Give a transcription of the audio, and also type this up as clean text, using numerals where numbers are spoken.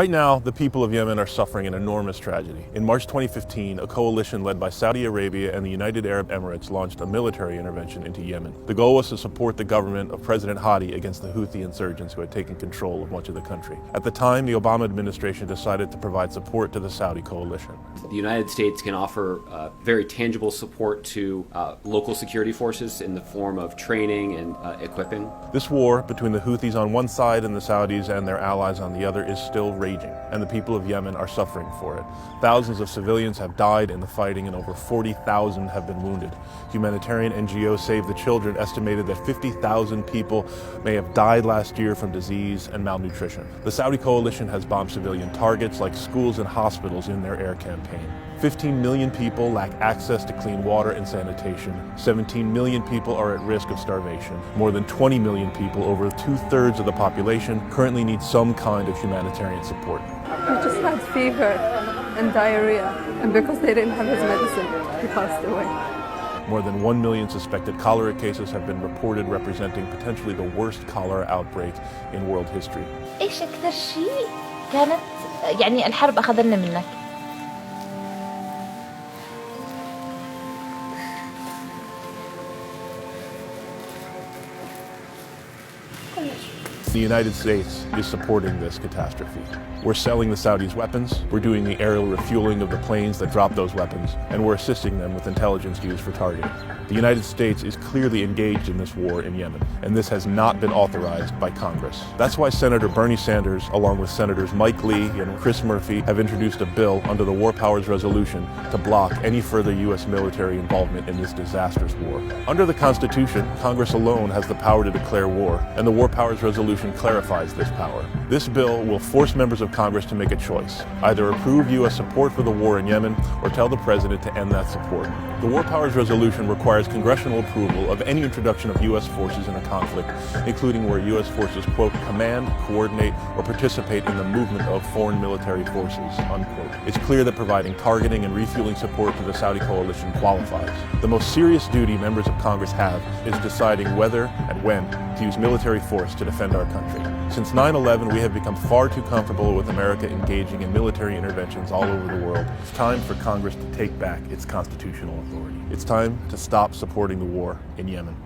Right now, the people of Yemen are suffering an enormous tragedy. In March 2015, a coalition led by Saudi Arabia and the United Arab Emirates launched a military intervention into Yemen. The goal was to support the government of President Hadi against the Houthi insurgents who had taken control of much of the country. At the time, the Obama administration decided to provide support to the Saudi coalition. The United States can offer very tangible support to local security forces in the form of training and equipping. This war between the Houthis on one side and the Saudis and their allies on the other is still raging, and the people of Yemen are suffering for it. Thousands of civilians have died in the fighting and over 40,000 have been wounded. Humanitarian NGO Save the Children estimated that 50,000 people may have died last year from disease and malnutrition. The Saudi coalition has bombed civilian targets like schools and hospitals in their air campaign. 15 million people lack access to clean water and sanitation. 17 million people are at risk of starvation. More than 20 million people, over 2/3 of the population, currently need some kind of humanitarian support. He just had fever and diarrhea, and because they didn't have his medicine, he passed away. More than 1 million suspected cholera cases have been reported, representing potentially the worst cholera outbreak in world history. إيش أكثر شيء كانت يعني الحرب أخذنا منك؟ The United States is supporting this catastrophe. We're selling the Saudis weapons, we're doing the aerial refueling of the planes that drop those weapons, and we're assisting them with intelligence used for targeting. The United States is clearly engaged in this war in Yemen, and this has not been authorized by Congress. That's why Senator Bernie Sanders, along with Senators Mike Lee and Chris Murphy, have introduced a bill under the War Powers Resolution to block any further U.S. military involvement in this disastrous war. Under the Constitution, Congress alone has the power to declare war, and the War Powers Resolution clarifies this power. This bill will force members of Congress to make a choice: either approve U.S. support for the war in Yemen or tell the president to end that support. The War Powers Resolution requires congressional approval of any introduction of U.S. forces in a conflict, including where U.S. forces, quote, command, coordinate, or participate in the movement of foreign military forces, unquote. It's clear that providing targeting and refueling support to the Saudi coalition qualifies. The most serious duty members of Congress have is deciding whether and when to use military force to defend our country. Since 9/11, we have become far too comfortable with America engaging in military interventions all over the world. It's time for Congress to take back its constitutional authority. It's time to stop supporting the war in Yemen.